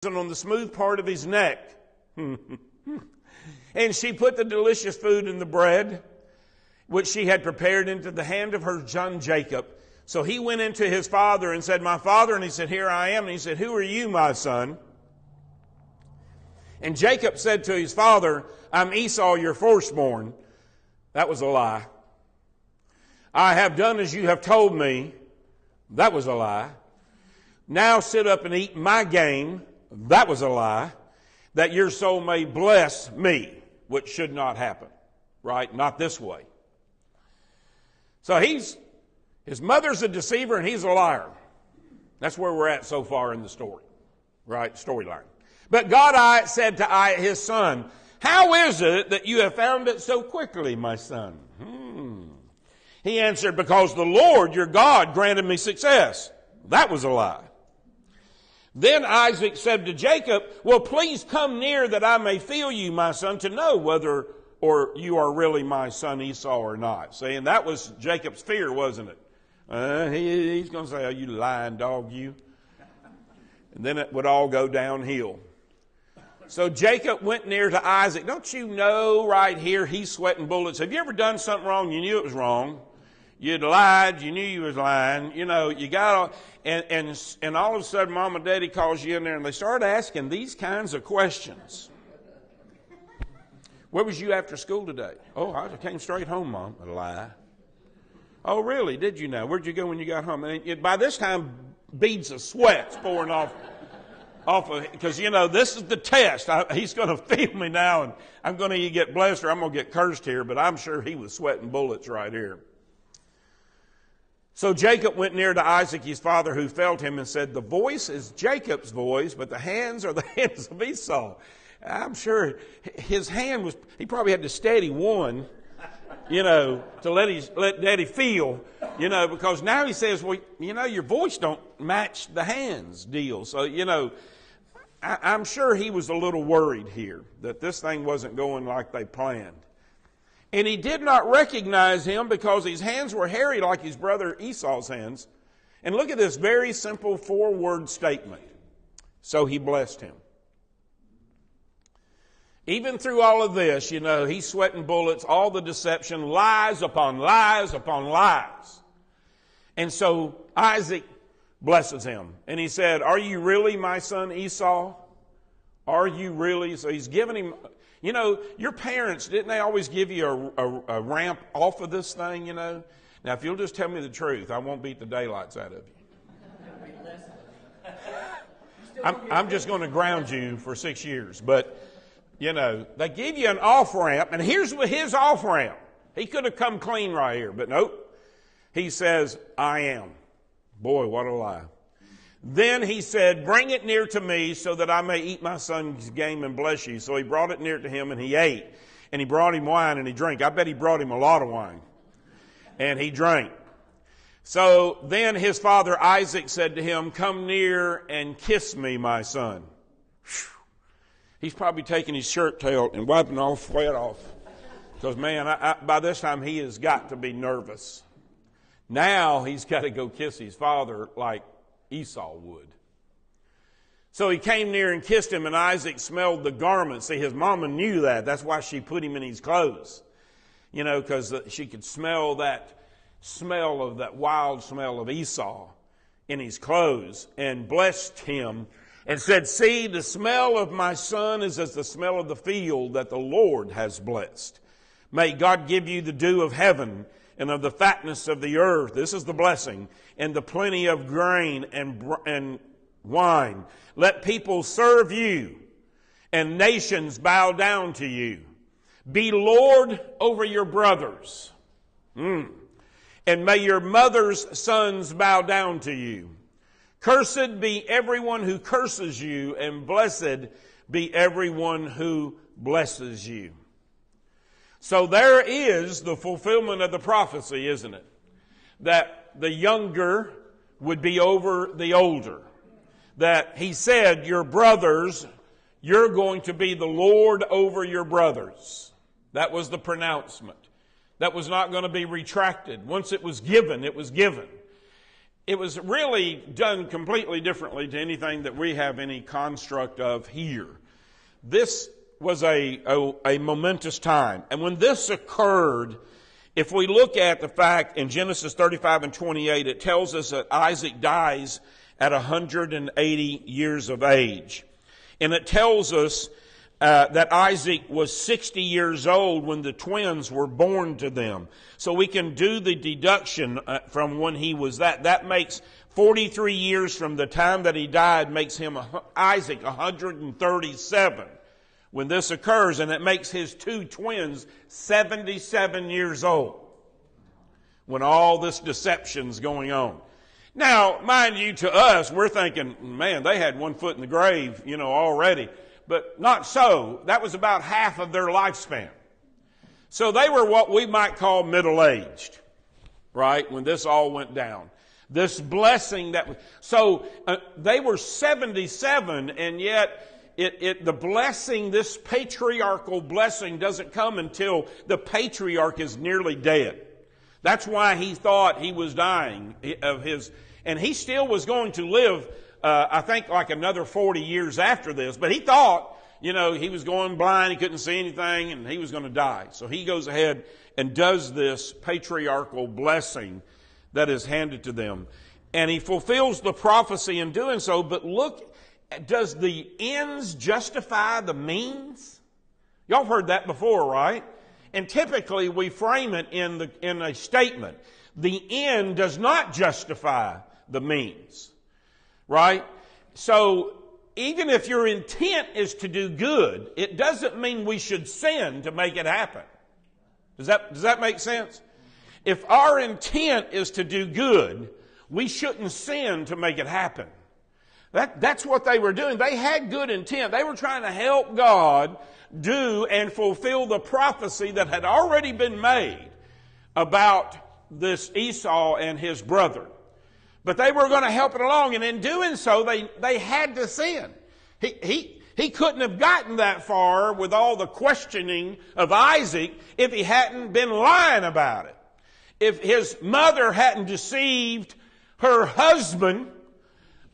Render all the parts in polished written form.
on the smooth part of his neck. And she put the delicious food in the bread, which she had prepared, into the hand of her son Jacob. So he went into his father and said, "My father." And he said, "Here I am." And he said, "Who are you, my son?" And Jacob said to his father, "I'm Esau, your firstborn." That was a lie. "I have done as you have told me." That was a lie. "Now sit up and eat my game." That was a lie. "That your soul may bless me," which should not happen, right? Not this way. So his mother's a deceiver and he's a liar. That's where we're at so far in the story, right? Storyline. But God said to his son, "How is it that you have found it so quickly, my son?" He answered, "Because the Lord your God granted me success." That was a lie. Then Isaac said to Jacob, "Well, please come near that I may feel you, my son, to know whether or you are really my son Esau or not." See, and that was Jacob's fear, wasn't it? He's going to say, "Oh, you lying dog, you." And then it would all go downhill. So Jacob went near to Isaac. Don't you know right here he's sweating bullets? Have you ever done something wrong? You knew it was wrong. You'd lied. You knew you was lying. You know, you got and all of a sudden Mom and Daddy calls you in there and they start asking these kinds of questions. "Where was you after school today?" "Oh, I came straight home, Mom." A lie. "Oh, really? Did you know? Where'd you go when you got home?" And by this time, beads of sweat's pouring off of, because, you know, this is the test. He's going to feel me now, and I'm going to get blessed or I'm going to get cursed here, but I'm sure he was sweating bullets right here. So Jacob went near to Isaac, his father, who felt him and said, "The voice is Jacob's voice, but the hands are the hands of Esau." I'm sure his hand was, he probably had to steady one, you know, to let Daddy feel, you know, because now he says, "Well, you know, your voice don't match the hands deal." So, you know, I'm sure he was a little worried here that this thing wasn't going like they planned. And he did not recognize him because his hands were hairy like his brother Esau's hands. And look at this very simple 4-word statement. So he blessed him. Even through all of this, you know, he's sweating bullets, all the deception, lies upon lies upon lies. And so Isaac blesses him. And he said, "Are you really my son Esau? Are you really?" So he's giving him, you know, your parents, didn't they always give you a ramp off of this thing, you know? Now, if you'll just tell me the truth, I won't beat the daylights out of you. I'm just going to ground you for 6 years. But, you know, they give you an off-ramp, and here's his off-ramp. He could have come clean right here, but nope. He says, "I am." Boy, what a lie. Then he said, "Bring it near to me so that I may eat my son's game and bless you." So he brought it near to him and he ate. And he brought him wine and he drank. I bet he brought him a lot of wine. And he drank. So then his father Isaac said to him, "Come near and kiss me, my son." Whew. He's probably taking his shirt tail and wiping all sweat off. Because, man, by this time he has got to be nervous. Now he's got to go kiss his father like Esau would. So he came near and kissed him, and Isaac smelled the garment. See, his mama knew that. That's why she put him in his clothes. You know, because she could smell that wild smell of Esau in his clothes, and blessed him and said, "See, the smell of my son is as the smell of the field that the Lord has blessed. May God give you the dew of heaven and of the fatness of the earth." This is the blessing. "And the plenty of grain and wine. Let people serve you and nations bow down to you. Be Lord over your brothers. And may your mother's sons bow down to you. Cursed be everyone who curses you, and blessed be everyone who blesses you." So there is the fulfillment of the prophecy, isn't it? That the younger would be over the older. That he said, "Your brothers, you're going to be the Lord over your brothers." That was the pronouncement. That was not going to be retracted. Once it was given, it was given. it was really done completely differently to anything that we have any construct of here. This was a momentous time. And when this occurred, if we look at the fact in Genesis 35 and 28, it tells us that Isaac dies at 180 years of age. And it tells us that Isaac was 60 years old when the twins were born to them. So we can do the deduction from when he was that. That makes 43 years from the time that he died, makes him Isaac 137 when this occurs, and it makes his two twins 77 years old when all this deception's going on. Now, mind you, to us, we're thinking, man, they had one foot in the grave, already. But not so. That was about half of their lifespan. So they were what we might call middle-aged, right, when this all went down. This blessing they were 77, and yet the blessing, this patriarchal blessing, doesn't come until the patriarch is nearly dead. That's why he thought he was dying of his, and he still was going to live, I think, like another 40 years after this. But he thought, he was going blind, he couldn't see anything, and he was going to die. So he goes ahead and does this patriarchal blessing that is handed to them. And he fulfills the prophecy in doing so. But look, does the ends justify the means? Y'all have heard that before, right? And typically we frame it in a statement. The end does not justify the means, right? So even if your intent is to do good, it doesn't mean we should sin to make it happen. Does that make sense? If our intent is to do good, we shouldn't sin to make it happen. That's what they were doing. They had good intent. They were trying to help God do and fulfill the prophecy that had already been made about this Esau and his brother. But they were going to help it along, and in doing so, they had to sin. He couldn't have gotten that far with all the questioning of Isaac if he hadn't been lying about it. If his mother hadn't deceived her husband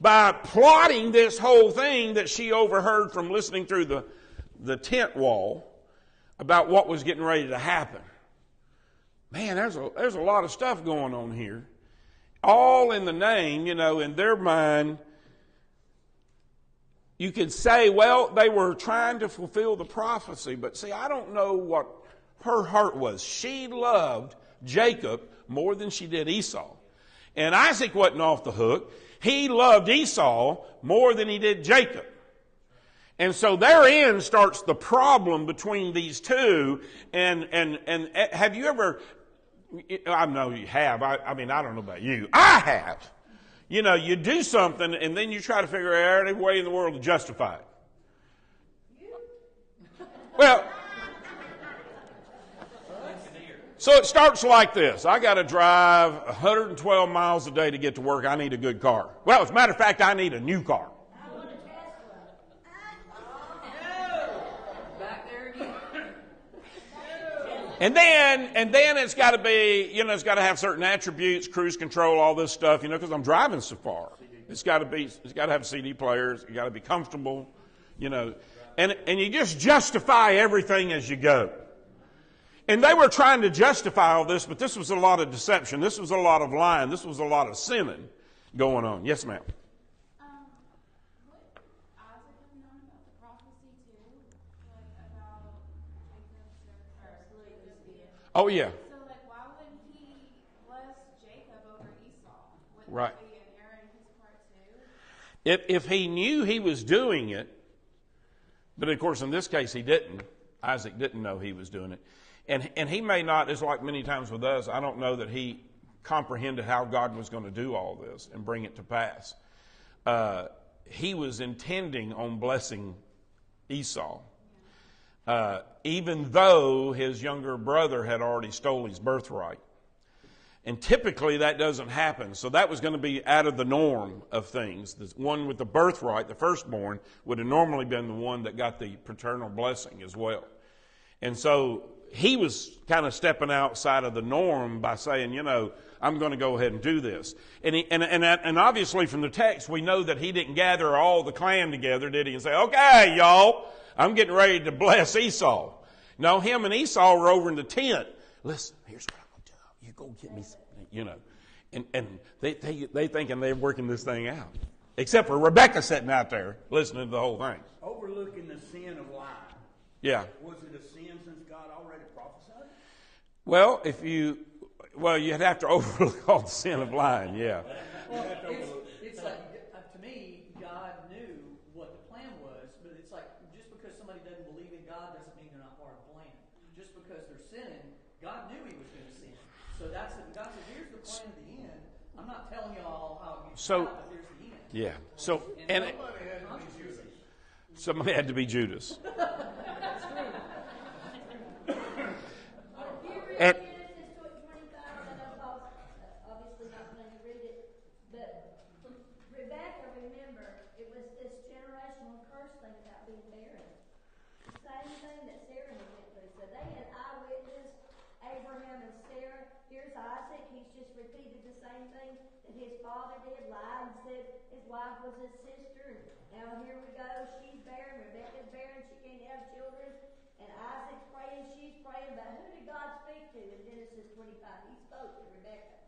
by plotting this whole thing that she overheard from listening through the tent wall about what was getting ready to happen. Man, there's a lot of stuff going on here. All in the name, in their mind, you could say, well, they were trying to fulfill the prophecy, but see, I don't know what her heart was. She loved Jacob more than she did Esau. And Isaac wasn't off the hook. He loved Esau more than he did Jacob. And so therein starts the problem between these two. And have you ever, I know you have, I mean, I don't know about you. I have. You do something and then you try to figure out every way in the world to justify it. Well, so it starts like this. I got to drive 112 miles a day to get to work. I need a good car. Well, as a matter of fact, I need a new car. I want a Tesla. Back there again. And then it's got to be, it's got to have certain attributes, cruise control, all this stuff, because I'm driving so far. It's got to have CD players. It's got to be comfortable, and you just justify everything as you go. And they were trying to justify all this, but this was a lot of deception. This was a lot of lying. This was a lot of sinning going on. Yes, ma'am. Would Isaac have known about the prophecy too? About Jacob's Oh, yeah. So, why wouldn't he bless Jacob over Esau? Wouldn't Right. that be an error in his part too? If he knew he was doing it, but of course in this case he didn't. Isaac didn't know he was doing it. And he may not, it's like many times with us, I don't know that he comprehended how God was going to do all this and bring it to pass. He was intending on blessing Esau, even though his younger brother had already stole his birthright. And typically that doesn't happen. So that was going to be out of the norm of things. The one with the birthright, the firstborn, would have normally been the one that got the paternal blessing as well. And so he was kind of stepping outside of the norm by saying, I'm going to go ahead and do this. And obviously from the text, we know that he didn't gather all the clan together, did he? And say, okay, y'all, I'm getting ready to bless Esau. No, him and Esau were over in the tent. Listen, here's what I'm going to do. You go get me something, And they thinking they're working this thing out. Except for Rebecca sitting out there listening to the whole thing. Overlooking the sin of lying. Yeah. Was it a sin since God already prophesied? Well, you'd have to overlook all the sin of lying, yeah. Well, it's like, to me, God knew what the plan was, but it's like, just because somebody doesn't believe in God doesn't mean they're not part of the plan. Just because they're sinning, God knew he was going to sin. So God said, here's the plan of the end. I'm not telling you all how it gets out, but here's the end. Yeah. So, somebody had to be Judas. And, obviously not going to read it, but Rebecca, remember, it was this generational curse thing about being barren. Same thing that Sarah went through. So they had eyewitness, Abraham and Sarah. Here's Isaac. He's just repeated the same thing that his father did. Lied and said his wife was his sister. And now here we go. She's barren. Rebecca's barren. She can't have children. And Isaac's praying. She's praying. But who did God speak to in Genesis 25? He spoke to Rebecca.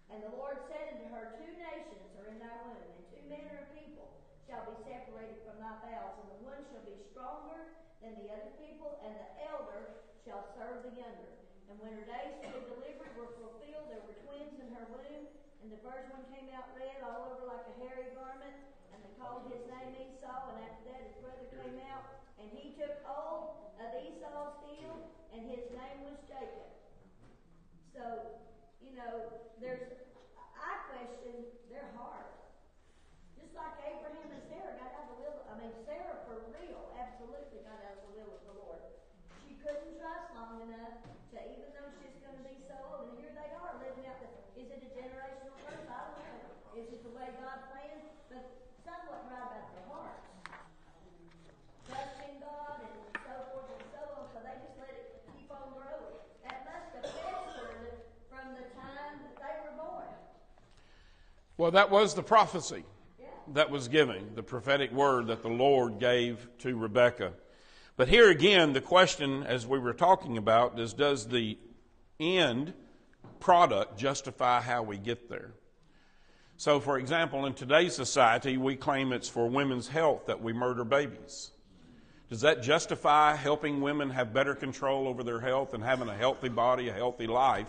And the Lord said unto her, 2 nations are in thy womb, and 2 manner of people shall be separated from thy bowels, and the one shall be stronger than the other people, and the elder shall serve the younger. And when her days to be delivered were fulfilled, there were twins in her womb, and the first one came out red all over like a hairy garment, and they called his name Esau, and after that his brother came out, and he took hold of Esau's heel, and his name was Jacob. So, I question their heart. Just like Abraham and Sarah got out of the will, Sarah for real, absolutely got out of the will of the Lord. She couldn't trust long enough to, even though she's going to be so old, and here they are living out is it a generational curse? I don't know. Is it the way God planned? But somewhat right about their hearts. Trusting God and so forth and so on, so they just let it keep on growing. That must have festered from the time that they were born. well, that was the prophecy that was given, the prophetic word that the Lord gave to Rebekah. But here again, the question, as we were talking about, is does the end product justify how we get there? So, for example, in today's society, we claim it's for women's health that we murder babies. Does that justify helping women have better control over their health and having a healthy body, a healthy life,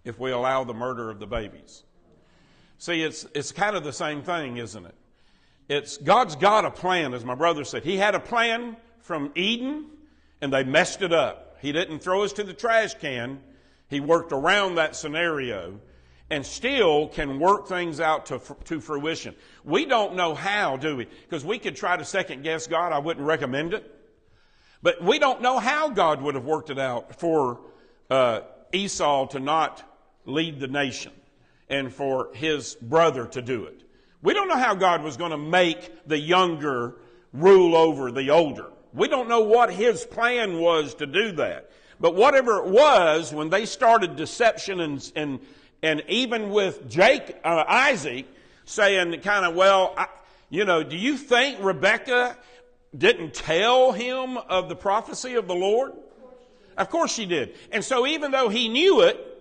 if we allow the murder of the babies? See, it's kind of the same thing, isn't it? God's got a plan, as my brother said. He had a plan from Eden, and they messed it up. He didn't throw us to the trash can. He worked around that scenario and still can work things out to fruition. We don't know how, do we? Because we could try to second guess God. I wouldn't recommend it. But we don't know how God would have worked it out for Esau to not lead the nation and for his brother to do it. We don't know how God was going to make the younger rule over the older. We don't know what his plan was to do that. But whatever it was, when they started deception and even with Isaac saying kind of, do you think Rebekah didn't tell him of the prophecy of the Lord? Of course she did. And so even though he knew it,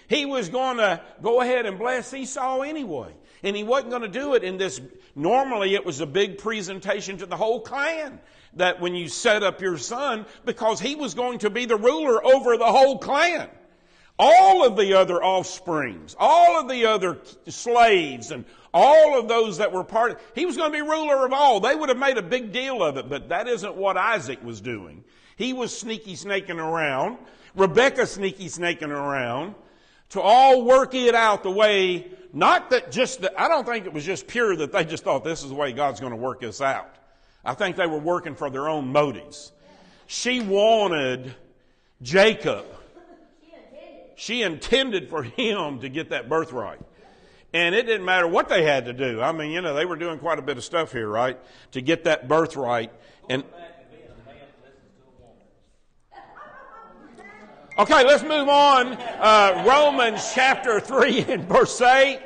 he was going to go ahead and bless Esau anyway. And he wasn't going to do it in this. Normally it was a big presentation to the whole clan that when you set up your son, because he was going to be the ruler over the whole clan. All of the other offsprings, all of the other slaves, and all of those that were part of it, he was going to be ruler of all. They would have made a big deal of it, but that isn't what Isaac was doing. He was sneaky snaking around. Rebekah sneaky snaking around to all work it out the way, not that just, I don't think it was just pure that they just thought this is the way God's going to work this out. I think they were working for their own motives. She wanted Jacob. She intended for him to get that birthright. And it didn't matter what they had to do. I mean, they were doing quite a bit of stuff here, right? To get that birthright. And Okay, let's move on. Romans chapter 3 and verse 8.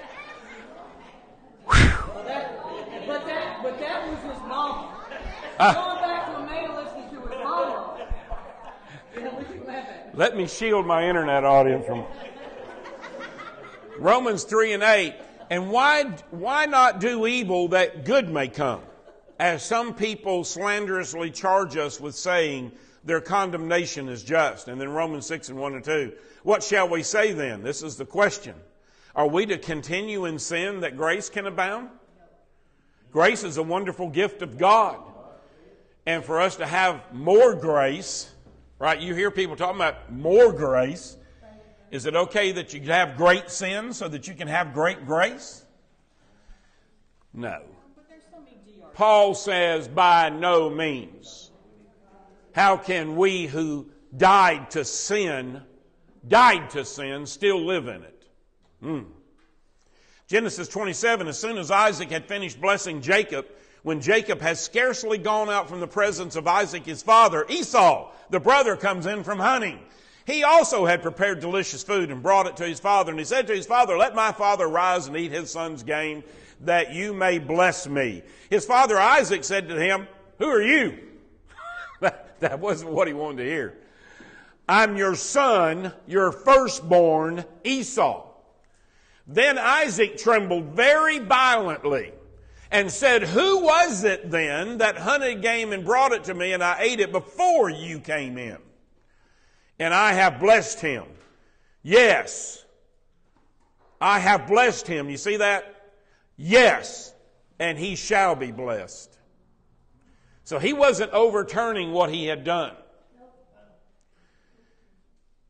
But that was his mama. Going back to a man listening to his mama. You know, we can laugh at it. Let me shield my internet audience from Romans 3 and 8. And why not do evil that good may come? As some people slanderously charge us with saying their condemnation is just. And then Romans 6 and 1 and 2. What shall we say then? This is the question. Are we to continue in sin that grace can abound? Grace is a wonderful gift of God. And for us to have more grace, right? You hear people talking about more grace. Is it okay that you have great sin so that you can have great grace? No. Paul says, by no means. How can we who died to sin, still live in it? Genesis 27, as soon as Isaac had finished blessing Jacob, when Jacob has scarcely gone out from the presence of Isaac his father, Esau, the brother, comes in from hunting. He also had prepared delicious food and brought it to his father. And he said to his father, let my father rise and eat his son's game, that you may bless me. His father Isaac said to him, who are you? That wasn't what he wanted to hear. I'm your son, your firstborn, Esau. Then Isaac trembled very violently and said, who was it then that hunted game and brought it to me, and I ate it before you came in? And I have blessed him. Yes, I have blessed him. You see that? Yes, and he shall be blessed. So he wasn't overturning what he had done.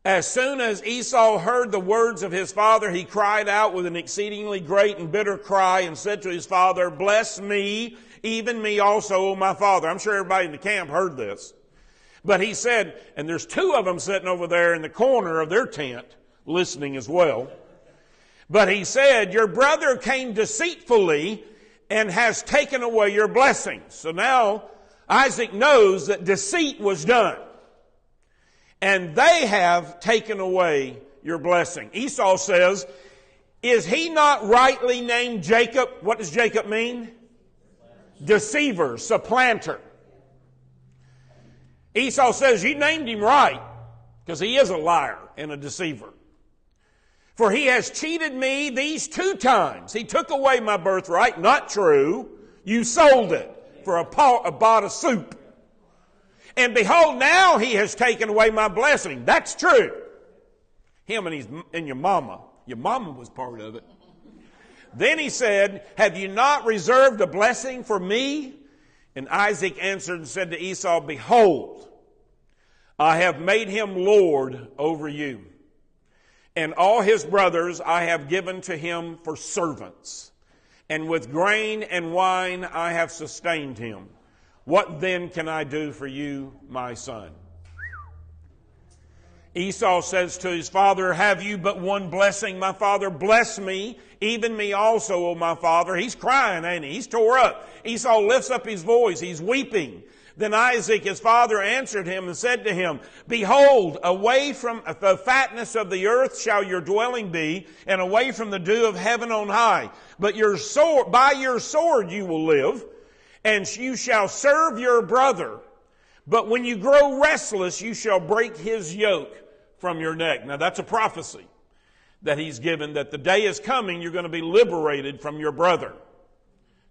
As soon as Esau heard the words of his father, he cried out with an exceedingly great and bitter cry and said to his father, bless me, even me also, O my father. I'm sure everybody in the camp heard this. But he said, and there's two of them sitting over there in the corner of their tent listening as well. But he said, your brother came deceitfully and has taken away your blessings. So now Isaac knows that deceit was done. And they have taken away your blessing. Esau says, is he not rightly named Jacob? What does Jacob mean? Deceiver, supplanter. Esau says, you named him right, because he is a liar and a deceiver. For he has cheated me these 2 times. He took away my birthright. Not true. You sold it for a pot of soup. And behold, now he has taken away my blessing. That's true. Him and your mama. Your mama was part of it. Then he said, have you not reserved a blessing for me? And Isaac answered and said to Esau, behold, I have made him Lord over you. And all his brothers I have given to him for servants. And with grain and wine I have sustained him. What then can I do for you, my son? Esau says to his father, have you but one blessing, my father? Bless me, even me also, O my father. He's crying, ain't he? He's tore up. Esau lifts up his voice. He's weeping. Then Isaac, his father, answered him and said to him, behold, away from the fatness of the earth shall your dwelling be, and away from the dew of heaven on high. But by your sword you will live, and you shall serve your brother. But when you grow restless, you shall break his yoke from your neck. Now that's a prophecy that he's given, that the day is coming, you're going to be liberated from your brother,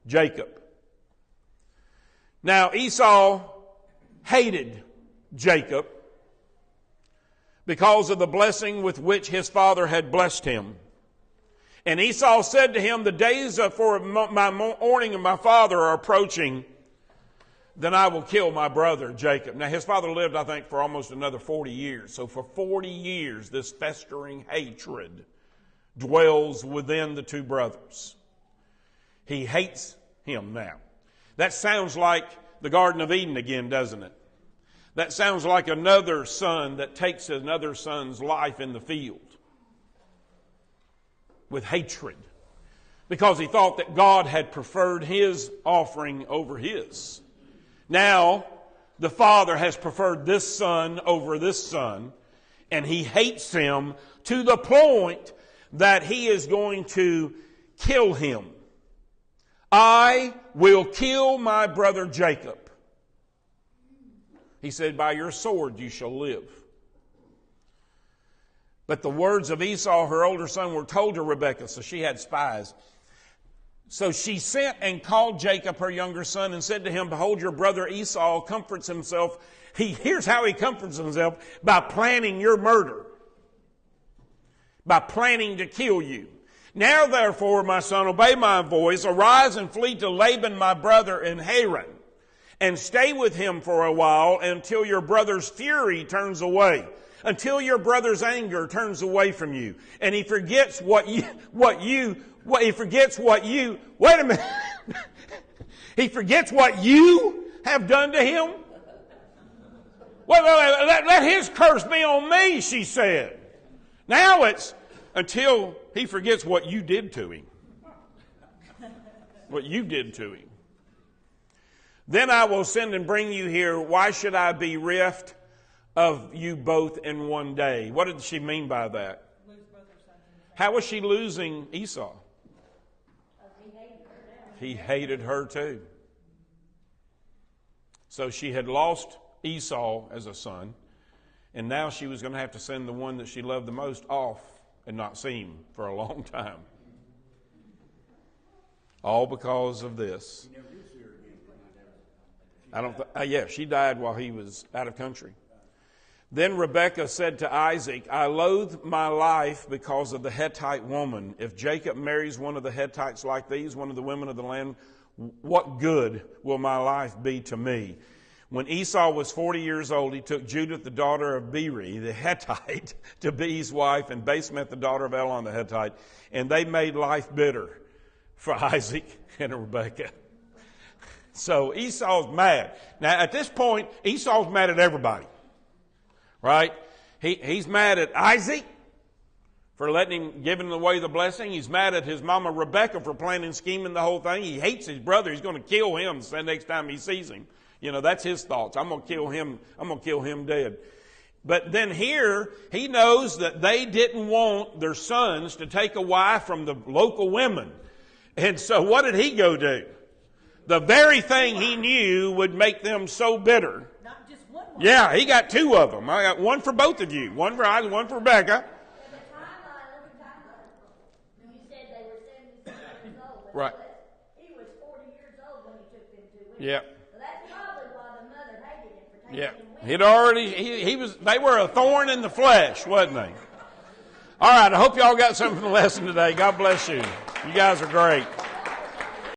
Jacob. Now Esau hated Jacob because of the blessing with which his father had blessed him. And Esau said to him, the days for my mourning of my father are approaching, then I will kill my brother Jacob. Now his father lived, I think, for almost another 40 years. So for 40 years, this festering hatred dwells within the two brothers. He hates him now. That sounds like the Garden of Eden again, doesn't it? That sounds like another son that takes another son's life in the field with hatred, because he thought that God had preferred his offering over his. Now, the father has preferred this son over this son, And he hates him to the point that he is going to kill him. I will kill my brother Jacob. He said, by your sword you shall live. But the words of Esau, her older son, were told to Rebekah, so she had spies. So she sent and called Jacob, her younger son, and said to him, behold, your brother Esau comforts himself. Here's how he comforts himself, by planning your murder, by planning to kill you. Now, therefore, my son, obey my voice. Arise and flee to Laban, my brother, in Haran, and stay with him for a while until your brother's fury turns away, until your brother's anger turns away from you, and he forgets he forgets what you have done to him. Well, let his curse be on me, she said. Now it's until he forgets what you did to him. What you did to him. Then I will send and bring you here. Why should I be reft of you both in one day? What did she mean by that? How was she losing Esau? He hated her too. So she had lost Esau as a son, and now she was going to have to send the one that she loved the most off and not see him for a long time. All because of this. She died while he was out of country. Then Rebekah said to Isaac, I loathe my life because of the Hittite woman. If Jacob marries one of the Hittites like these, one of the women of the land, what good will my life be to me? When Esau was 40 years old, he took Judith, the daughter of Beeri, the Hittite, to be his wife, and Basemath, the daughter of Elon, the Hittite, and they made life bitter for Isaac and Rebekah. So Esau's mad. Now, at this point, Esau's mad at everybody, right? He's mad at Isaac for giving away the blessing. He's mad at his mama Rebekah for planning, scheming the whole thing. He hates his brother. He's going to kill him the next time he sees him. You know, that's his thoughts. I'm going to kill him. I'm going to kill him dead. But then here, he knows that they didn't want their sons to take a wife from the local women. And so what did he go do? The very thing he knew would make them so bitter. Not just one. Yeah, he got two of them. I got one for both of you. One for Isaac, one for Rebekah. You said they were 76 years old. Right. He was 40 years old when he took them two women. Yeah. So that's probably why the mother hated him for taking Yeah. them with He'd already, they were a thorn in the flesh, wasn't they? All right, I hope y'all got something from the lesson today. God bless you. You guys are great.